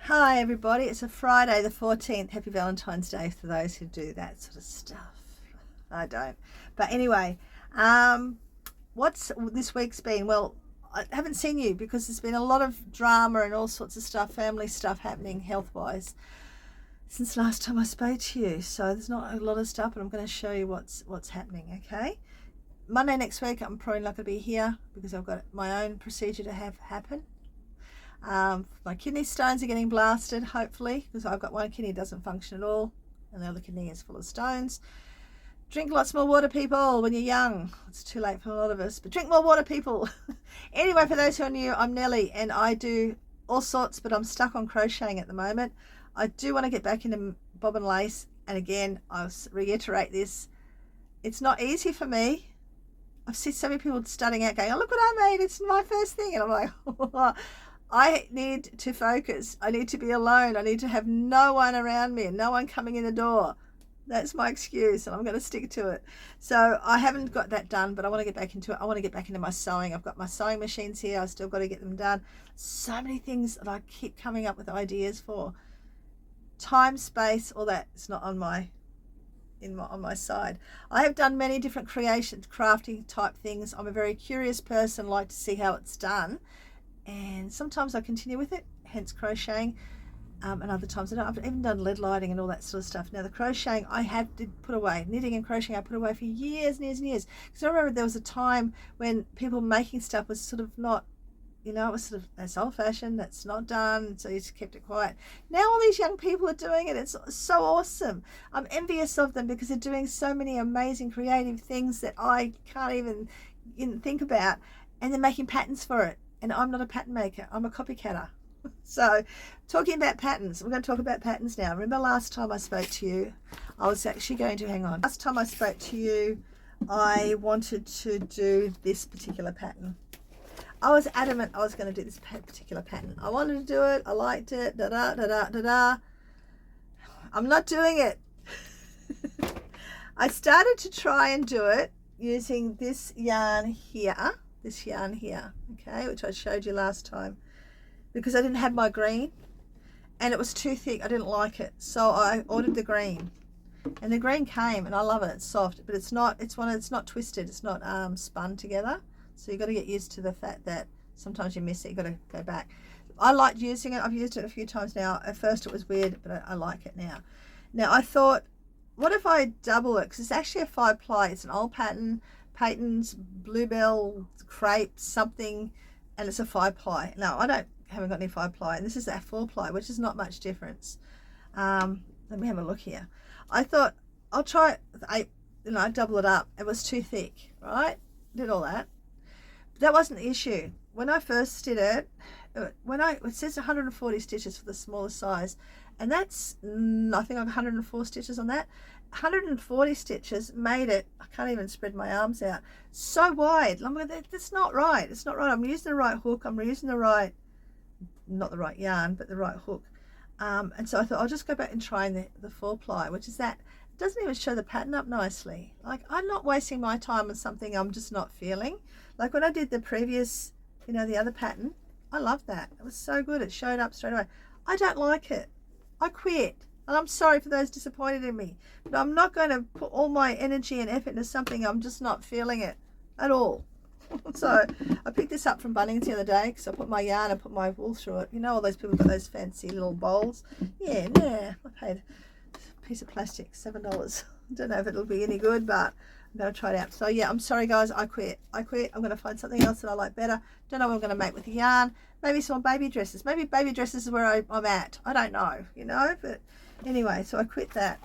Hi everybody, it's a Friday the 14th. Happy Valentine's Day for those who do that sort of stuff. I don't. But anyway, what's this week's been? Well, I haven't seen you because there's been a lot of drama and all sorts of stuff, family stuff happening health-wise since last time I spoke to you. So there's not a lot of stuff, but I'm going to show you what's happening, okay? Monday next week, I'm probably not going to be here because I've got my own procedure to have happen. My kidney stones are getting blasted, hopefully, because I've got one kidney doesn't function at all and the other kidney is full of stones. Drink lots more water, people, when you're young. It's too late for a lot of us, but drink more water, people. Anyway, for those who are new, I'm Nellie and I do all sorts, but I'm stuck on crocheting at the moment. I do want to get back into bobbin lace, and again, I'll reiterate this, it's not easy for me. I've seen so many people starting out going, oh, look what I made, it's my first thing, and I'm like, I need to focus. I need to be alone. I need to have no one around me and no one coming in the door. That's my excuse, and I'm going to stick to it. So I haven't got that done, but I want to get back into it. I want to get back into my sewing. I've got my sewing machines here. I've still got to get them done. So many things that I keep coming up with ideas for. Time, space, all that. It's not on my side. I have done many different creation, crafting type things. I'm a very curious person, like to see how it's done. And sometimes I continue with it, hence crocheting, and other times I don't. I've even done lead lighting and all that sort of stuff. Now the crocheting did put away. Knitting and crocheting I put away for years and years and years. Because I remember there was a time when people making stuff was sort of not, it was sort of, that's old fashioned, that's not done, so you just kept it quiet. Now all these young people are doing it. It's so awesome. I'm envious of them because they're doing so many amazing creative things that I can't even think about, and they're making patterns for it. And I'm not a pattern maker, I'm a copycatter. So talking about patterns, we're going to talk about patterns now. Remember last time I spoke to you, I was actually going to, last time I spoke to you, I wanted to do this particular pattern. I was adamant I was going to do this particular pattern. I wanted to do it, I liked it, da-da. I'm not doing it. I started to try and do it using this yarn here, okay, which I showed you last time, because I didn't have my green and it was too thick. I didn't like it, so I ordered the green, and the green came and I love it. It's soft, but it's not twisted, it's not spun together, so you got to get used to the fact that sometimes you miss it. You got to go back. I liked using it. I've used it a few times now. At first it was weird, but I like it now. Now I thought, what if I double it, because it's actually a 5-ply. It's an old pattern, Peyton's Bluebell crepe something, and it's a 5-ply. Now I haven't got any 5-ply, and this is a 4-ply, which is not much difference. Let me have a look here. I thought I'll try 8. I double it up. It was too thick, right? Did all that, but that wasn't the issue. When I first did it, it says 140 stitches for the smaller size, and that's, I think, 104 stitches on that. 140 stitches made it, I can't even spread my arms out, so wide. I'm like, that's not right. It's not right. I'm using the right hook. I'm using the right, not the right yarn, but the right hook. And so I thought I'll just go back and try the 4-ply, which is that. It doesn't even show the pattern up nicely. Like, I'm not wasting my time on something I'm just not feeling. Like when I did the previous, the other pattern, I loved that. It was so good. It showed up straight away. I don't like it. I quit. And I'm sorry for those disappointed in me, but I'm not going to put all my energy and effort into something I'm just not feeling it at all. So I picked this up from Bunnings the other day because I put my yarn, I put my wool through it. All those people got those fancy little bowls. Yeah, I paid a piece of plastic, $7. I don't know if it'll be any good, but I'm going to try it out. So yeah, I'm sorry guys, I quit. I'm going to find something else that I like better. Don't know what I'm going to make with the yarn. Maybe some baby dresses. Maybe baby dresses is where I'm at. I don't know, but anyway, so I quit that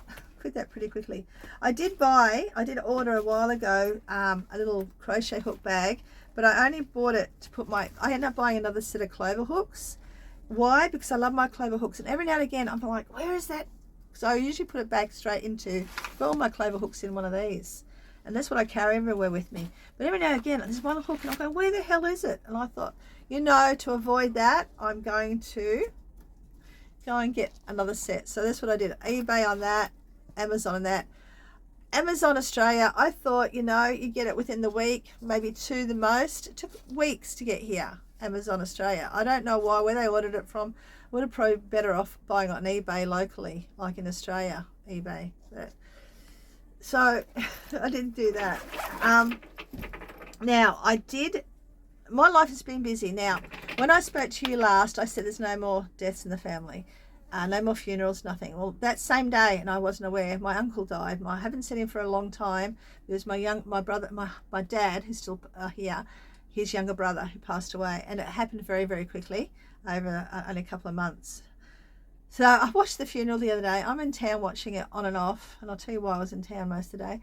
pretty quickly. I did order a while ago a little crochet hook bag, but I only bought it to put I ended up buying another set of clover hooks. Why? Because I love my clover hooks, and every now and again I'm like, where is that? So I usually put it back straight into, put all my clover hooks in one of these, and that's what I carry everywhere with me. But every now and again there's one hook and I'm going, where the hell is it? And I thought, to avoid that, I'm going to go and get another set. So that's what I did. eBay on that, Amazon on that. Amazon Australia, I thought, you get it within the week, maybe 2 the most. It took weeks to get here, Amazon Australia. I don't know where they ordered it from. would have probably better off buying on eBay locally, like in Australia, eBay. So I didn't do that. Now my life has been busy. Now, when I spoke to you last, I said there's no more deaths in the family. No more funerals, nothing. Well, that same day, and I wasn't aware, my uncle died. I haven't seen him for a long time. It was my brother, my dad, who's still here, his younger brother who passed away. And it happened very, very quickly over only a couple of months. So I watched the funeral the other day. I'm in town watching it on and off. And I'll tell you why I was in town most of the day.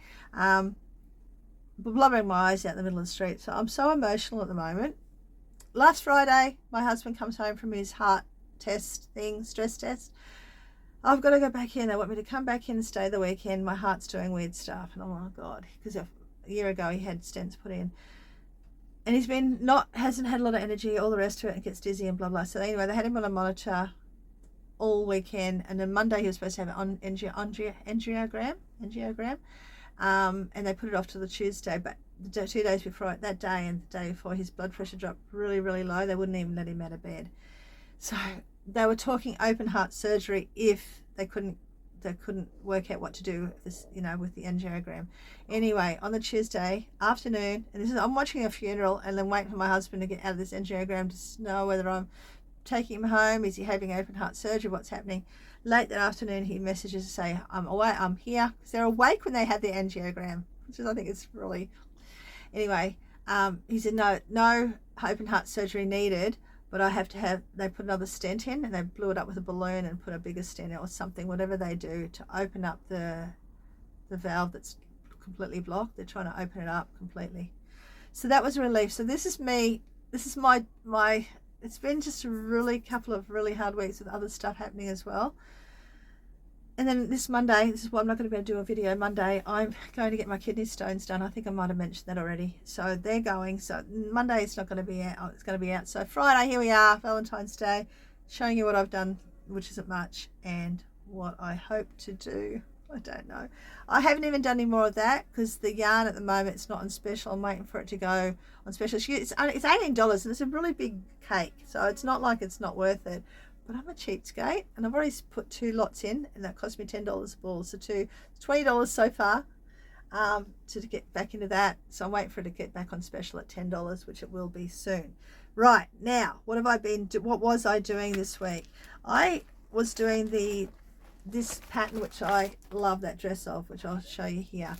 Blubbering my eyes out in the middle of the street. So I'm so emotional at the moment. Last Friday, my husband comes home from his heart stress test. I've got to go back in. They want me to come back in and stay the weekend. My heart's doing weird stuff. And I'm like, oh God, because a year ago he had stents put in. And he's hasn't had a lot of energy, all the rest of it, and gets dizzy and blah, blah. So anyway, they had him on a monitor all weekend. And then Monday he was supposed to have an angiogram. And they put it off to the Tuesday. But the 2 days before, that day and the day before, his blood pressure dropped really, really low. They wouldn't even let him out of bed. So they were talking open heart surgery if they couldn't work out what to do with this, with the angiogram. Anyway, on the Tuesday afternoon, and I'm watching a funeral and then waiting for my husband to get out of this angiogram to know whether I'm taking him home. Is he having open heart surgery? What's happening? Late that afternoon, he messages to say, I'm away, I'm here. Because they're awake when they have the angiogram, which is, I think it's really... Anyway, he said, no open heart surgery needed, but they put another stent in, and they blew it up with a balloon and put a bigger stent in or something, whatever they do to open up the valve that's completely blocked. They're trying to open it up completely. So that was a relief. So this is me. This is my it's been just a couple of really hard weeks with other stuff happening as well. And then this Monday, this is why I'm not going to be able to do a video Monday, I'm going to get my kidney stones done. I think I might have mentioned that already. So they're going. So Monday it's not going to be out. It's going to be out. So Friday, here we are, Valentine's Day, showing you what I've done, which isn't much, and what I hope to do. I don't know. I haven't even done any more of that because the yarn at the moment, it's not on special. I'm waiting for it to go on special. It's $18 and it's a really big cake. So it's not like it's not worth it. But I'm a cheapskate, and I've already put 2 lots in, and that cost me $10 a ball. So $20 so far to get back into that. So I'm waiting for it to get back on special at $10, which it will be soon. Right, now, what was I doing this week? I was doing this pattern, which I love that dress of, which I'll show you here.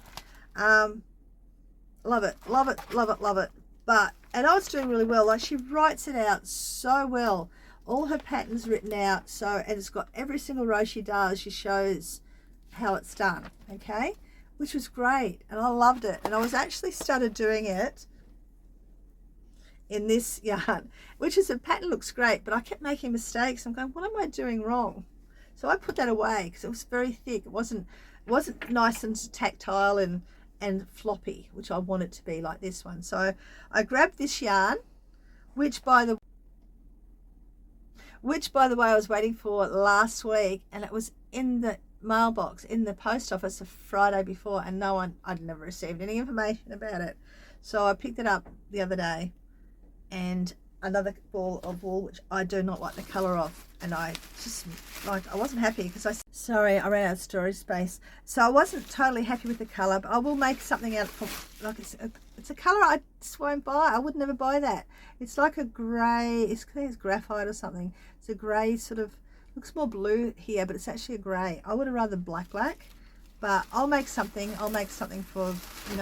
Love it, love it, love it, love it. And I was doing really well. Like, she writes it out so well. All her patterns written out, and it's got every single row she does, she shows how it's done, okay, which was great, and I loved it. And I was actually started doing it in this yarn, which is, a pattern looks great, but I kept making mistakes. I'm going, what am I doing wrong? So I put that away because it was very thick. It wasn't nice and tactile and floppy, which I want it to be, like this one. So I grabbed this yarn, which by the way I was waiting for last week, and it was in the mailbox in the post office the Friday before, and I'd never received any information about it. So I picked it up the other day, and another ball of wool, which I do not like the colour of, and I wasn't happy because sorry, I ran out of storage space, so I wasn't totally happy with the colour. But I will make something out of, like, it's a colour I just won't buy. I would never buy that. It's like a grey, it's graphite or something. It's a grey sort of, looks more blue here, but it's actually a grey. I would have rather black, but I'll make something for,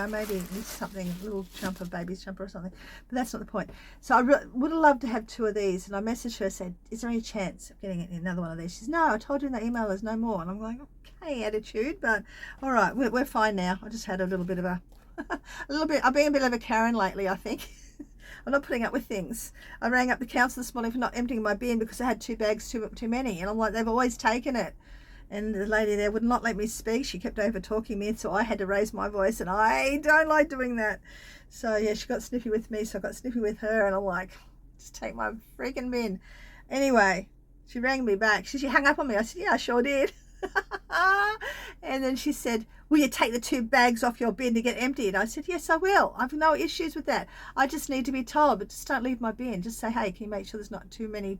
maybe something, a little jumper, baby's jumper or something, but that's not the point. So I would have loved to have 2 of these, and I messaged her, said, is there any chance of getting another one of these? She says, no, I told you in the email there's no more. And I'm like, okay, attitude, but all right, we're fine now. I just had a little bit of I've been a bit of a Karen lately, I think. I'm not putting up with things. I rang up the council this morning for not emptying my bin because I had 2 bags too many, and I'm like, they've always taken it. And the lady there would not let me speak. She kept over talking me, so I had to raise my voice, and I don't like doing that. So yeah, she got snippy with me, so I got snippy with her, and I'm like, just take my freaking bin. Anyway, she rang me back. She hung up on me. I said, yeah, I sure did. And then she said, will you take the 2 bags off your bin to get emptied? I said, yes, I will. I've no issues with that. I just need to be told, but just don't leave my bin. Just say, hey, can you make sure there's not too many.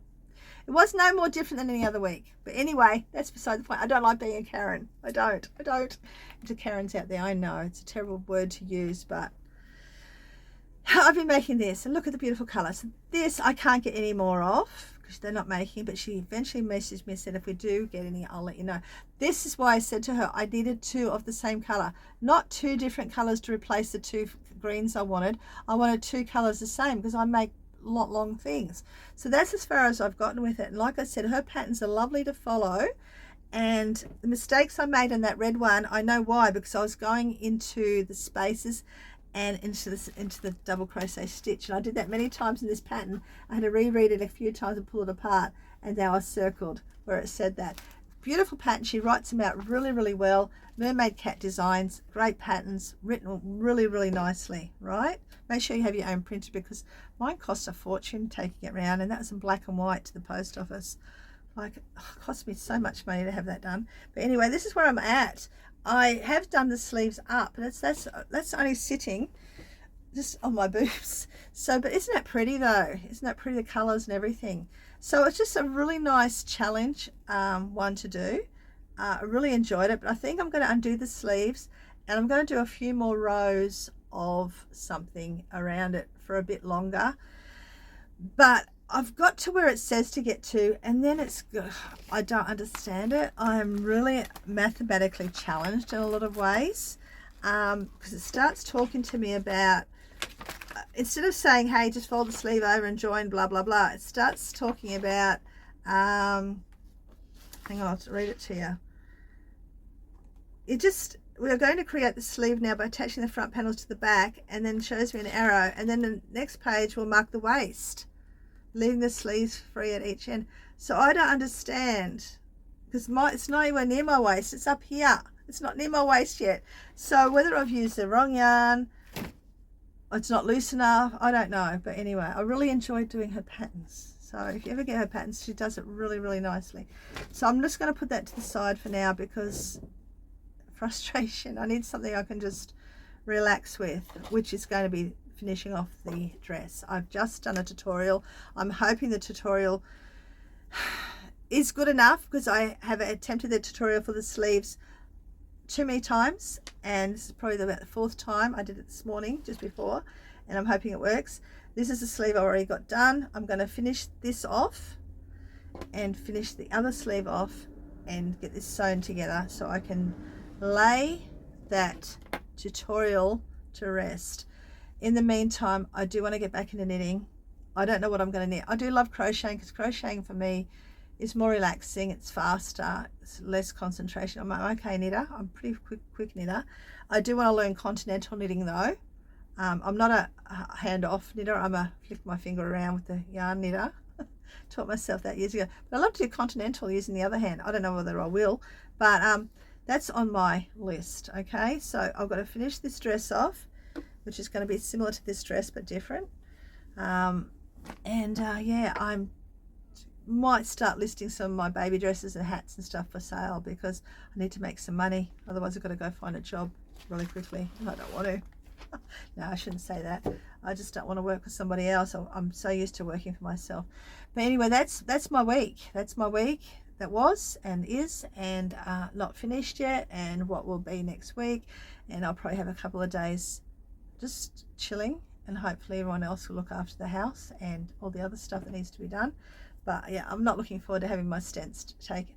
It was no more different than any other week. But anyway, that's beside the point. I don't like being a Karen. I don't. To Karens out there, I know it's a terrible word to use, but I've been making this, and look at the beautiful colours. This I can't get any more of because they're not making, but she eventually messaged me and said if we do get any, I'll let you know. This is why I said to her I needed 2 of the same colour, not 2 different colours to replace the 2 greens I wanted. I wanted 2 colours the same because I make long things. So that's as far as I've gotten with it. And like I said, her patterns are lovely to follow. And the mistakes I made in that red one, I know why, because I was going into the spaces and into the double crochet stitch, and I did that many times in this pattern. I had to reread it a few times and pull it apart, and now I circled where it said that. Beautiful pattern. She writes them out really well. Mermaid cat designs, great patterns, written really nicely, right? Make sure you have your own printer because mine cost a fortune taking it around, and that was in black and white to the post office. Like, it cost me so much money to have that done. But anyway, this is where I'm at. I have done the sleeves up, and that's only sitting just on my boobs. So, but isn't that pretty though? Isn't that pretty, the colors and everything? So it's just a really nice challenge one to do. I really enjoyed it, but I think I'm going to undo the sleeves, and I'm going to do a few more rows of something around it for a bit longer. But I've got to where it says to get to, and then it's good. I don't understand it. I'm really mathematically challenged in a lot of ways because it starts talking to me about, instead of saying, hey, just fold the sleeve over and join, blah, blah, blah, it starts talking about, hang on, I'll read it to you. We are going to create the sleeve now by attaching the front panels to the back, and then shows me an arrow, and then the next page will mark the waist, leaving the sleeves free at each end. So I don't understand because it's not anywhere near my waist. It's up here. It's not near my waist yet. So whether I've used the wrong yarn, it's not loose enough, I don't know. But anyway, I really enjoyed doing her patterns. So if you ever get her patterns, she does it really nicely. So I'm just going to put that to the side for now because frustration. I need something I can just relax with, which is going to be finishing off the dress. I've just done a tutorial. I'm hoping the tutorial is good enough because I have attempted the tutorial for the sleeves too many times, and this is probably about the 4th time. I did it this morning just before, and I'm hoping it works. This is the sleeve I already got done. I'm going to finish this off and finish the other sleeve off and get this sewn together so I can lay that tutorial to rest. In the meantime, I do want to get back into knitting. I don't know what I'm going to knit. I do love crocheting because crocheting for me is more relaxing. It's faster. It's less concentration. I'm an okay knitter. I'm a pretty quick knitter. I do want to learn continental knitting though. I'm not a hand-off knitter. I'm a flick my finger around with the yarn knitter. Taught myself that years ago. But I love to do continental using the other hand. I don't know whether I will, but that's on my list. Okay, so I've got to finish this dress off, which is going to be similar to this dress but different. Yeah, I might start listing some of my baby dresses and hats and stuff for sale because I need to make some money. Otherwise I've got to go find a job really quickly, and I don't want to. No, I shouldn't say that. I just don't want to work with somebody else. I'm so used to working for myself. But anyway, that's my week. That's my week. That was and is, and not finished yet, and what will be next week. And I'll probably have a couple of days just chilling, and hopefully everyone else will look after the house and all the other stuff that needs to be done. But yeah, I'm not looking forward to having my stents taken.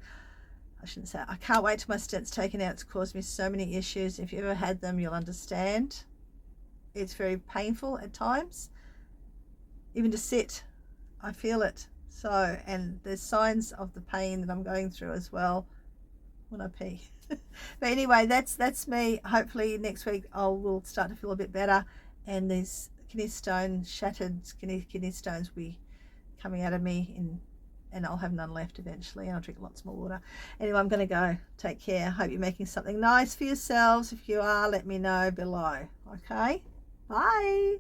I shouldn't say I can't wait till my stents taken out. It's caused me so many issues. If you ever had them, you'll understand. It's very painful at times, even to sit. I feel it. So, and there's signs of the pain that I'm going through as well when I pee. But anyway, that's me. Hopefully next week I will start to feel a bit better, and these shattered kidney stones will be coming out of me, and I'll have none left eventually, and I'll drink lots more water. Anyway, I'm going to go. Take care. Hope you're making something nice for yourselves. If you are, let me know below. Okay? Bye.